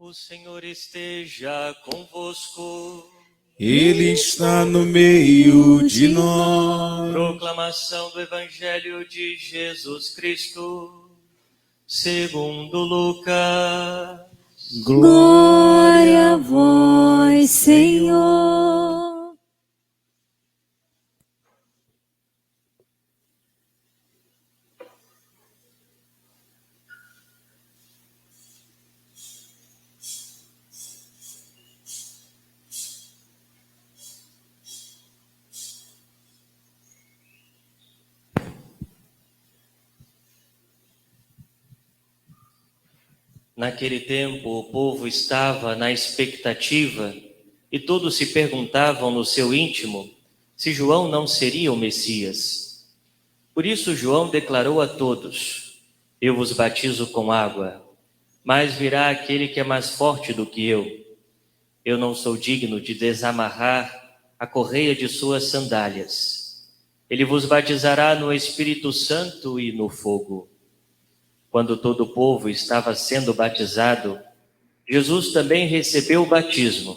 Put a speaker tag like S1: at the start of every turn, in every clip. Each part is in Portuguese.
S1: O Senhor esteja convosco.
S2: Ele está no meio de nós.
S1: Proclamação do Evangelho de Jesus Cristo, segundo Lucas.
S3: Glória a vós, Senhor.
S1: Naquele tempo, o povo estava na expectativa e todos se perguntavam no seu íntimo se João não seria o Messias. Por isso João declarou a todos: eu vos batizo com água, mas virá aquele que é mais forte do que eu. Eu não sou digno de desamarrar a correia de suas sandálias. Ele vos batizará no Espírito Santo e no fogo. Quando todo o povo estava sendo batizado, Jesus também recebeu o batismo.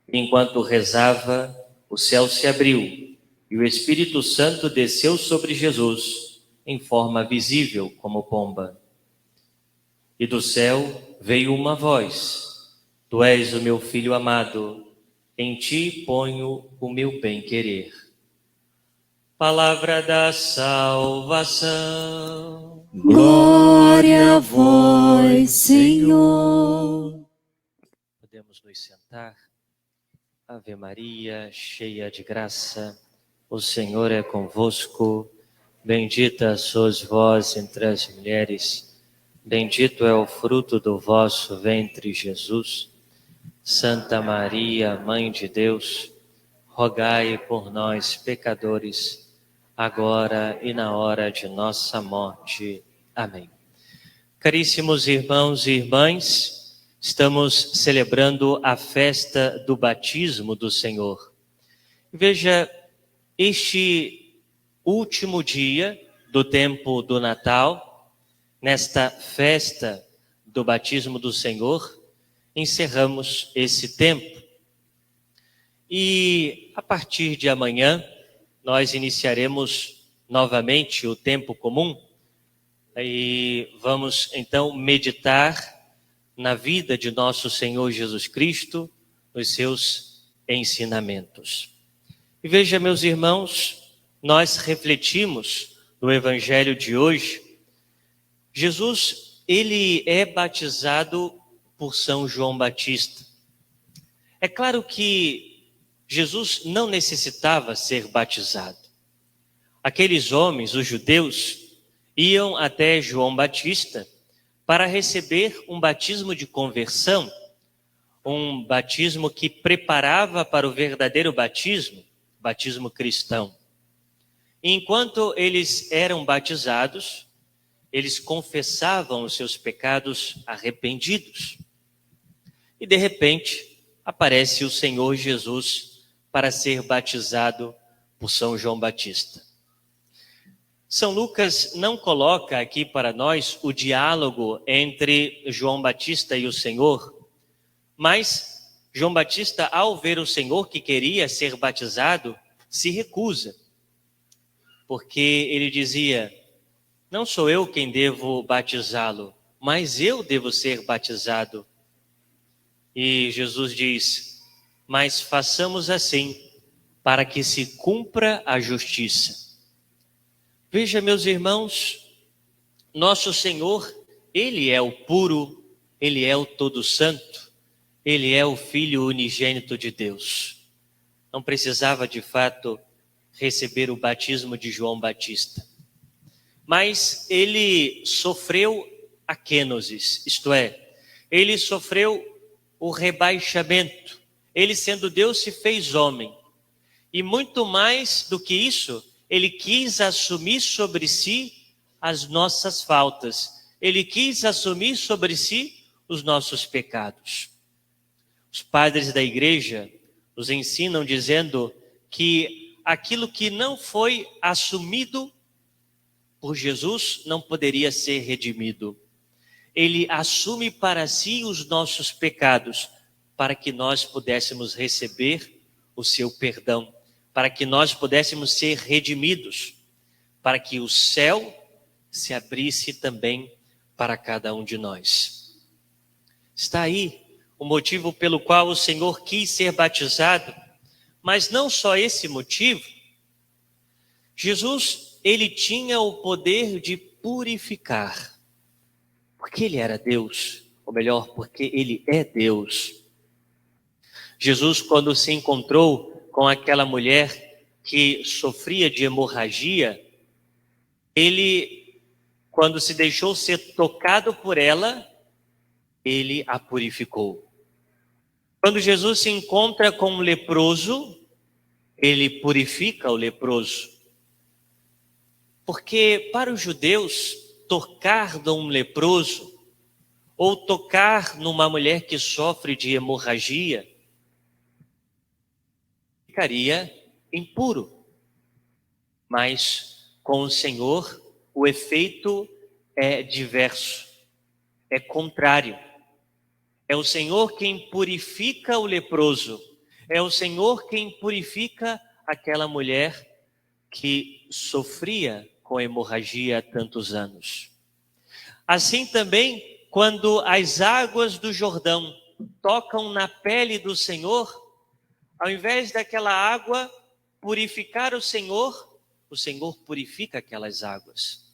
S1: Enquanto rezava, o céu se abriu e o Espírito Santo desceu sobre Jesus em forma visível como pomba. E do céu veio uma voz: Tu és o meu filho amado, em ti ponho o meu bem-querer. Palavra da salvação.
S3: Glória a vós, Senhor.
S1: Podemos nos sentar. Ave Maria, cheia de graça, o Senhor é convosco. Bendita sois vós entre as mulheres, bendito é o fruto do vosso ventre, Jesus. Santa Maria, Mãe de Deus, rogai por nós, pecadores, agora e na hora de nossa morte. Amém. Caríssimos irmãos e irmãs, estamos celebrando a festa do batismo do Senhor. Veja, este último dia do tempo do Natal, nesta festa do batismo do Senhor, encerramos esse tempo. E a partir de amanhã, nós iniciaremos novamente o tempo comum e vamos então meditar na vida de nosso Senhor Jesus Cristo, nos seus ensinamentos. E veja, meus irmãos, nós refletimos no Evangelho de hoje. Jesus, ele é batizado por São João Batista. É claro que Jesus não necessitava ser batizado. Aqueles homens, os judeus, iam até João Batista para receber um batismo de conversão, um batismo que preparava para o verdadeiro batismo, batismo cristão. E enquanto eles eram batizados, eles confessavam os seus pecados arrependidos. E de repente, aparece o Senhor Jesus para ser batizado por São João Batista. São Lucas não coloca aqui para nós o diálogo entre João Batista e o Senhor, mas João Batista, ao ver o Senhor que queria ser batizado, se recusa, porque ele dizia: não sou eu quem devo batizá-lo, mas eu devo ser batizado. E Jesus diz: mas façamos assim, para que se cumpra a justiça. Veja, meus irmãos, nosso Senhor, Ele é o puro, Ele é o todo santo, Ele é o Filho unigênito de Deus. Não precisava, de fato, receber o batismo de João Batista. Mas Ele sofreu a kenosis, isto é, Ele sofreu o rebaixamento. Ele, sendo Deus, se fez homem. E muito mais do que isso, Ele quis assumir sobre si as nossas faltas. Ele quis assumir sobre si os nossos pecados. Os padres da igreja nos ensinam dizendo que aquilo que não foi assumido por Jesus não poderia ser redimido. ele assume para si os nossos pecados, para que nós pudéssemos receber o seu perdão, para que nós pudéssemos ser redimidos, para que o céu se abrisse também para cada um de nós. Está aí o motivo pelo qual o Senhor quis ser batizado, mas não só esse motivo. Jesus, ele tinha o poder de purificar, porque ele era Deus, ou melhor, porque ele é Deus. Jesus, quando se encontrou com aquela mulher que sofria de hemorragia, ele, quando se deixou ser tocado por ela, ele a purificou. Quando Jesus se encontra com um leproso, ele purifica o leproso. Porque para os judeus, tocar num leproso ou tocar numa mulher que sofre de hemorragia ficaria impuro. Mas com o Senhor, o efeito é diverso, é contrário. É o Senhor quem purifica o leproso, é o Senhor quem purifica aquela mulher que sofria com hemorragia há tantos anos. Assim também, quando as águas do Jordão tocam na pele do Senhor, ao invés daquela água purificar o Senhor purifica aquelas águas.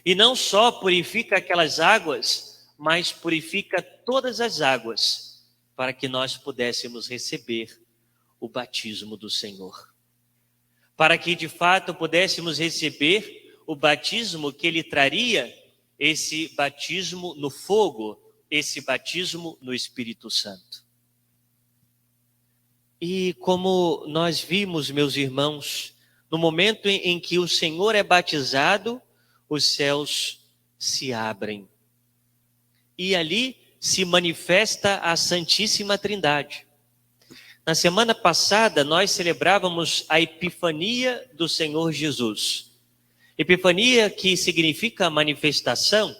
S1: E não só purifica aquelas águas, mas purifica todas as águas, para que nós pudéssemos receber o batismo do Senhor. Para que de fato pudéssemos receber o batismo que ele traria, esse batismo no fogo, esse batismo no Espírito Santo. E como nós vimos, meus irmãos, no momento em que o Senhor é batizado, os céus se abrem. E ali se manifesta a Santíssima Trindade. Na semana passada, nós celebrávamos a Epifania do Senhor Jesus. Epifania, que significa manifestação.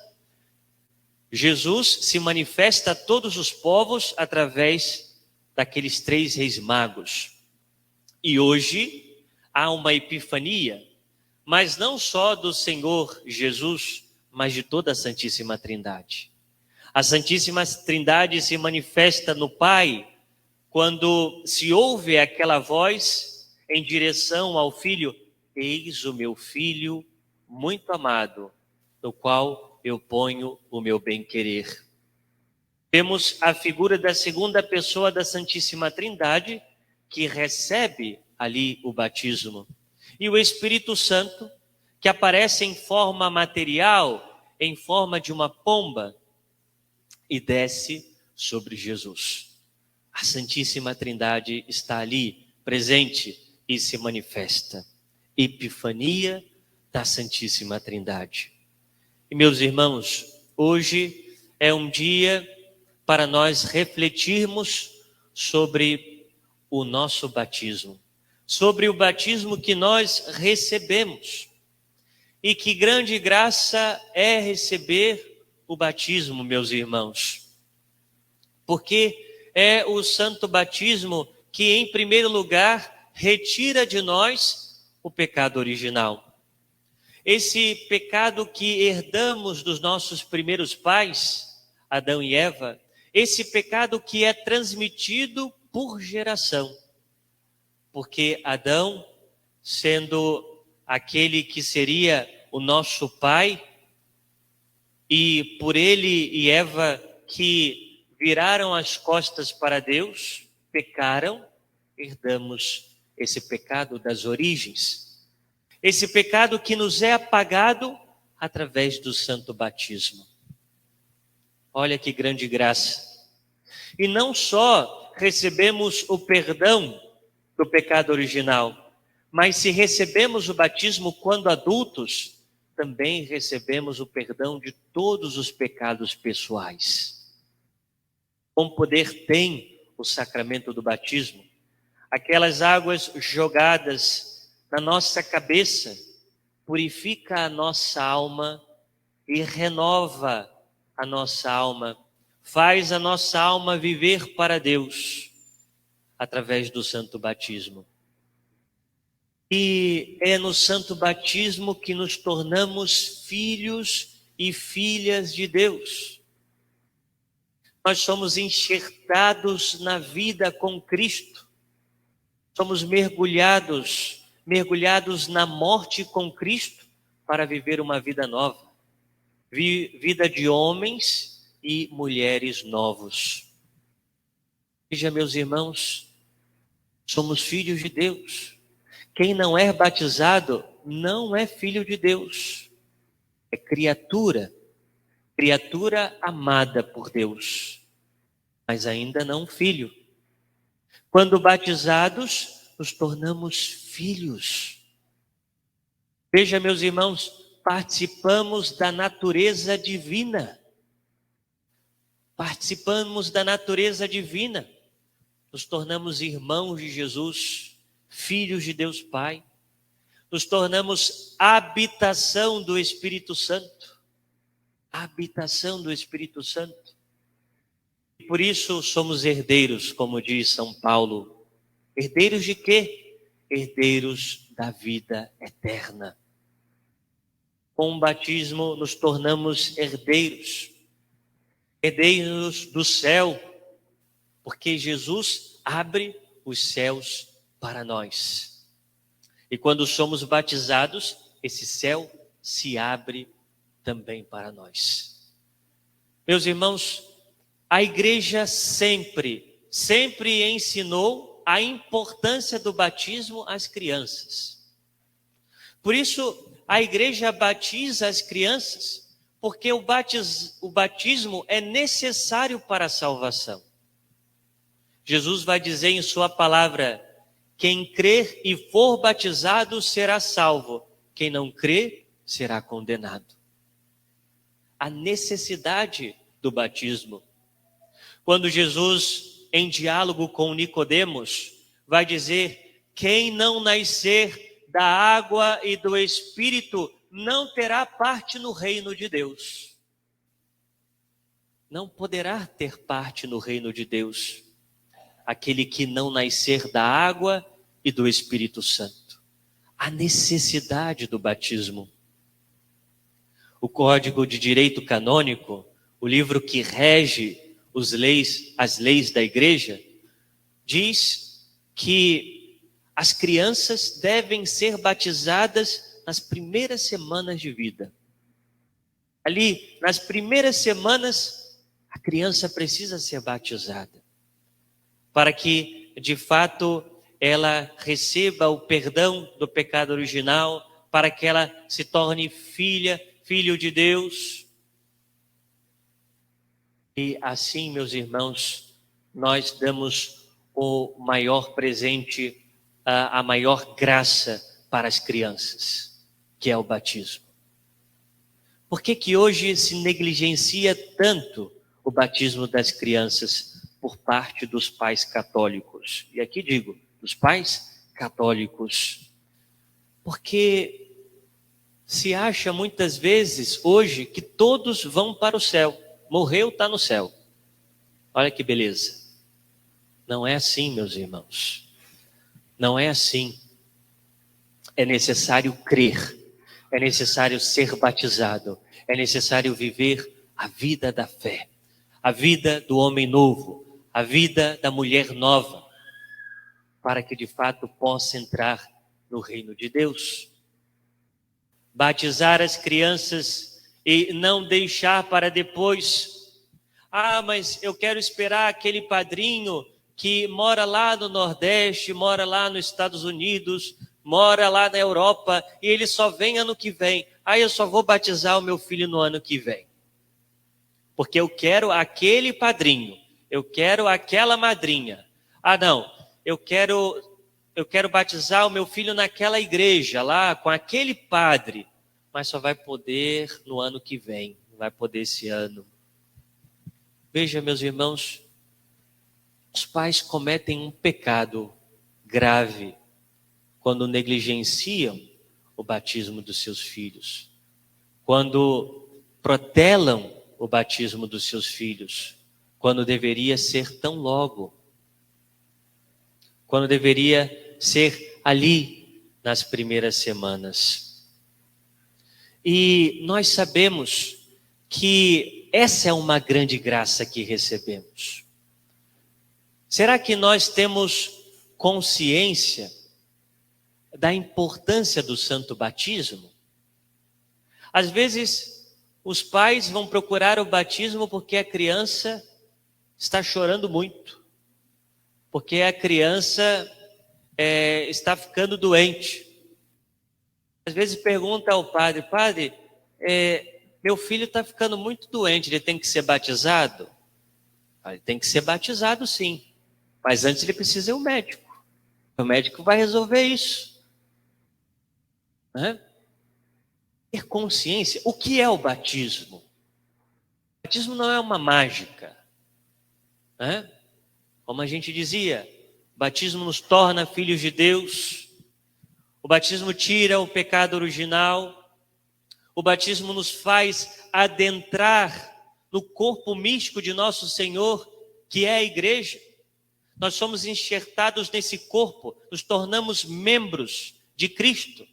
S1: Jesus se manifesta a todos os povos através daqueles 3 reis magos. E hoje há uma epifania, mas não só do Senhor Jesus, mas de toda a Santíssima Trindade. A Santíssima Trindade se manifesta no Pai, quando se ouve aquela voz em direção ao Filho: eis o meu Filho muito amado, no qual eu ponho o meu bem-querer. Temos a figura da segunda pessoa da Santíssima Trindade, que recebe ali o batismo. E o Espírito Santo, que aparece em forma material, em forma de uma pomba, e desce sobre Jesus. A Santíssima Trindade está ali, presente, e se manifesta. Epifania da Santíssima Trindade. E meus irmãos, hoje é um dia para nós refletirmos sobre o nosso batismo, sobre o batismo que nós recebemos. E que grande graça é receber o batismo, meus irmãos. Porque é o santo batismo que, em primeiro lugar, retira de nós o pecado original. Esse pecado que herdamos dos nossos primeiros pais, Adão e Eva, esse pecado que é transmitido por geração. Porque Adão, sendo aquele que seria o nosso pai, e por ele e Eva que viraram as costas para Deus, pecaram, herdamos esse pecado das origens. Esse pecado que nos é apagado através do santo batismo. Olha que grande graça. E não só recebemos o perdão do pecado original, mas se recebemos o batismo quando adultos, também recebemos o perdão de todos os pecados pessoais. Bom poder tem o sacramento do batismo. Aquelas águas jogadas na nossa cabeça purifica a nossa alma e renova a nossa alma, faz a nossa alma viver para Deus através do santo batismo. E é no santo batismo que nos tornamos filhos e filhas de Deus. Nós somos enxertados na vida com Cristo. Somos mergulhados na morte com Cristo para viver uma vida nova. Vida de homens e mulheres novos. Veja, meus irmãos, somos filhos de Deus. Quem não é batizado não é filho de Deus. É criatura amada por Deus, mas ainda não filho. Quando batizados, nos tornamos filhos. Veja, meus irmãos, participamos da natureza divina. Participamos da natureza divina. Nos tornamos irmãos de Jesus, filhos de Deus Pai. Nos tornamos habitação do Espírito Santo. Habitação do Espírito Santo. E por isso somos herdeiros, como diz São Paulo. Herdeiros de quê? Herdeiros da vida eterna. Com o batismo nos tornamos herdeiros. Herdeiros do céu. Porque Jesus abre os céus para nós. E quando somos batizados, esse céu se abre também para nós. Meus irmãos, a igreja sempre ensinou a importância do batismo às crianças. Por isso, a igreja batiza as crianças, porque o batismo é necessário para a salvação. Jesus vai dizer em sua palavra: quem crer e for batizado será salvo, quem não crer será condenado. A necessidade do batismo. Quando Jesus, em diálogo com Nicodemos, vai dizer: quem não nascer da água e do Espírito não terá parte no reino de Deus. Não poderá ter parte no reino de Deus aquele que não nascer da água e do Espírito Santo. A necessidade do batismo. O Código de Direito Canônico, o livro que rege as leis da igreja, diz que as crianças devem ser batizadas nas primeiras semanas de vida. Ali, nas primeiras semanas, a criança precisa ser batizada, para que, de fato, ela receba o perdão do pecado original, para que ela se torne filho de Deus. E assim, meus irmãos, nós damos o maior presente, a maior graça para as crianças, que é o batismo. Por que hoje se negligencia tanto o batismo das crianças por parte dos pais católicos? E aqui digo, dos pais católicos. Porque se acha muitas vezes hoje que todos vão para o céu. Morreu, está no céu. Olha que beleza. Não é assim, meus irmãos. Não é assim. É necessário crer. É necessário ser batizado. É necessário viver a vida da fé. A vida do homem novo. A vida da mulher nova. Para que de fato possa entrar no reino de Deus. Batizar as crianças e não deixar para depois. Ah, mas eu quero esperar aquele padrinho que mora lá no Nordeste, mora lá nos Estados Unidos, mora lá na Europa, e ele só vem ano que vem. Ah, eu só vou batizar o meu filho no ano que vem. Porque eu quero aquele padrinho, eu quero aquela madrinha. Ah, não, eu quero batizar o meu filho naquela igreja lá, com aquele padre, mas só vai poder no ano que vem, não vai poder esse ano. Veja, meus irmãos, os pais cometem um pecado grave quando negligenciam o batismo dos seus filhos, quando protelam o batismo dos seus filhos, quando deveria ser tão logo, quando deveria ser ali nas primeiras semanas. E nós sabemos que essa é uma grande graça que recebemos. Será que nós temos consciência da importância do santo batismo? Às vezes, os pais vão procurar o batismo porque a criança está chorando muito, porque a criança está ficando doente. Às vezes pergunta ao padre: padre, meu filho está ficando muito doente, ele tem que ser batizado? Ele tem que ser batizado, sim, mas antes ele precisa ir ao médico. O médico vai resolver isso. Ter consciência. O que é o batismo? O batismo não é uma mágica. Como a gente dizia, o batismo nos torna filhos de Deus. O batismo tira o pecado original. O batismo nos faz adentrar no corpo místico de nosso Senhor, que é a igreja. Nós somos enxertados nesse corpo, nos tornamos membros de Cristo.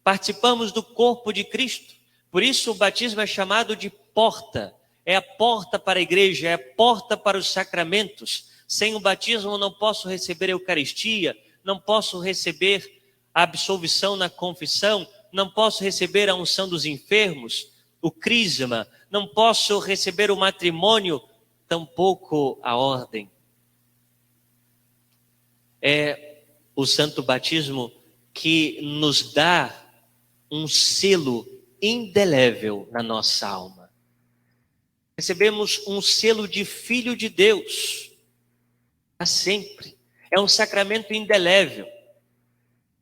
S1: Participamos do corpo de Cristo. Por isso o batismo é chamado de porta. É a porta para a igreja, é a porta para os sacramentos. Sem o batismo eu não posso receber a Eucaristia, não posso receber a absolvição na confissão, não posso receber a unção dos enfermos, o crisma, não posso receber o matrimônio, tampouco a ordem. É o santo batismo que nos dá um selo indelével na nossa alma. Recebemos um selo de filho de Deus para sempre. É um sacramento indelével.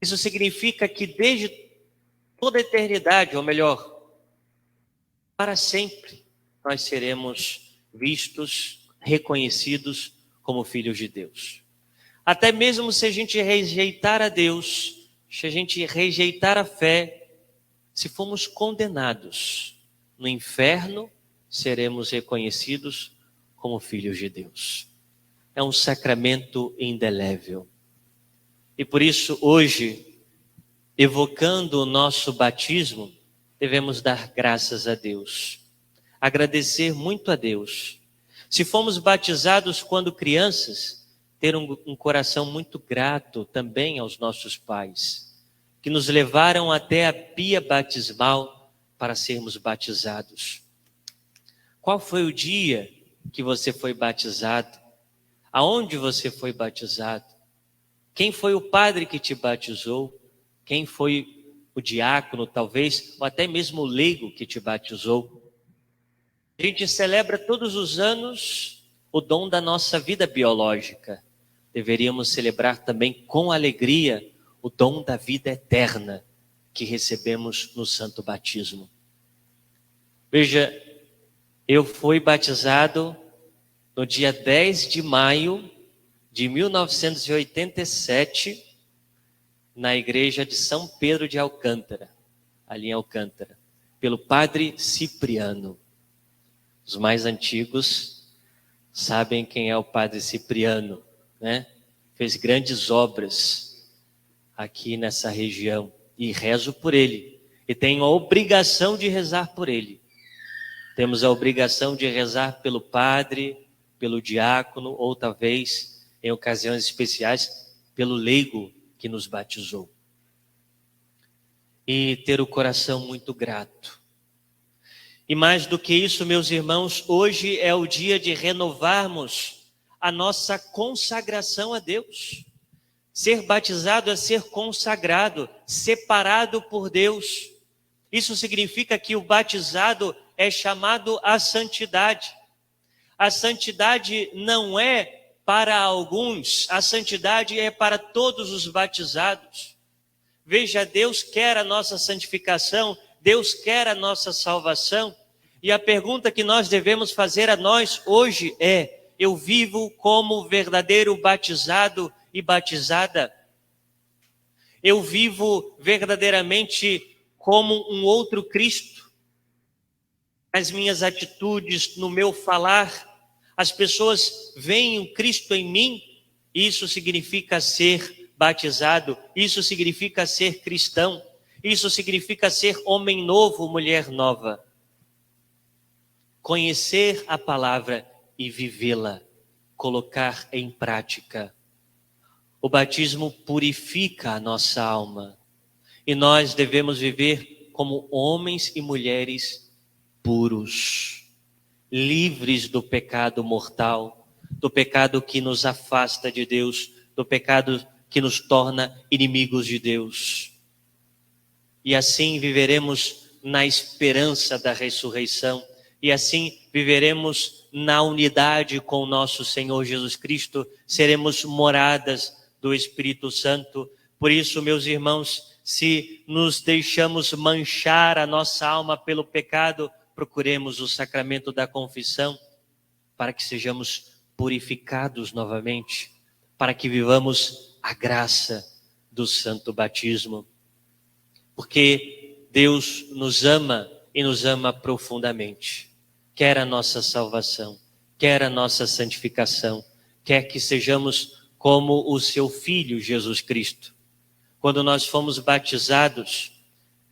S1: Isso significa que desde toda a eternidade, ou melhor, para sempre, nós seremos vistos, reconhecidos como filhos de Deus. Até mesmo se a gente rejeitar a Deus, se a gente rejeitar a fé, se formos condenados no inferno, seremos reconhecidos como filhos de Deus. É um sacramento indelével. E por isso, hoje, evocando o nosso batismo, devemos dar graças a Deus. Agradecer muito a Deus. Se fomos batizados quando crianças, ter um coração muito grato também aos nossos pais, que nos levaram até a pia batismal para sermos batizados. Qual foi o dia que você foi batizado? Aonde você foi batizado? Quem foi o padre que te batizou? Quem foi o diácono, talvez, ou até mesmo o leigo que te batizou? A gente celebra todos os anos o dom da nossa vida biológica. Deveríamos celebrar também com alegria o dom da vida eterna que recebemos no santo batismo. Veja, eu fui batizado no dia 10 de maio de 1987, na igreja de São Pedro de Alcântara, ali em Alcântara, pelo padre Cipriano. Os mais antigos sabem quem é o padre Cipriano, né? Fez grandes obras aqui nessa região, e rezo por ele, e tenho a obrigação de rezar por ele. Temos a obrigação de rezar pelo padre, pelo diácono, ou talvez, em ocasiões especiais, pelo leigo que nos batizou. E ter o coração muito grato. E mais do que isso, meus irmãos, hoje é o dia de renovarmos a nossa consagração a Deus. Ser batizado é ser consagrado, separado por Deus. Isso significa que o batizado é chamado à santidade. A santidade não é para alguns, a santidade é para todos os batizados. Veja, Deus quer a nossa santificação, Deus quer a nossa salvação. E a pergunta que nós devemos fazer a nós hoje é: eu vivo como verdadeiro batizado e batizada? Eu vivo verdadeiramente como um outro Cristo? nas minhas atitudes, no meu falar, as pessoas veem o Cristo em mim. Isso significa ser batizado, isso significa ser cristão, isso significa ser homem novo, mulher nova. Conhecer a palavra e vivê-la, colocar em prática. O batismo purifica a nossa alma e nós devemos viver como homens e mulheres puros, livres do pecado mortal, do pecado que nos afasta de Deus, do pecado que nos torna inimigos de Deus. E assim viveremos na esperança da ressurreição, e assim viveremos na unidade com o nosso Senhor Jesus Cristo, seremos moradas do Espírito Santo. Por isso, meus irmãos, se nos deixamos manchar a nossa alma pelo pecado, procuremos o sacramento da confissão, para que sejamos purificados novamente, para que vivamos a graça do santo batismo. Porque Deus nos ama e nos ama profundamente. Quer a nossa salvação, quer a nossa santificação, quer que sejamos como o seu Filho Jesus Cristo. Quando nós fomos batizados,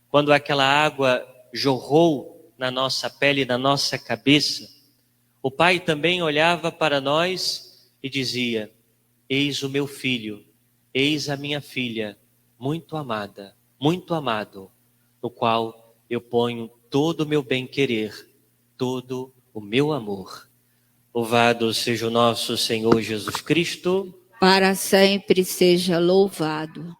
S1: quando aquela água jorrou na nossa pele, na nossa cabeça, o Pai também olhava para nós e dizia: eis o meu filho, eis a minha filha, muito amada, muito amado, no qual eu ponho todo o meu bem-querer, todo o meu amor. Louvado seja o nosso Senhor Jesus Cristo.
S3: Para sempre seja louvado.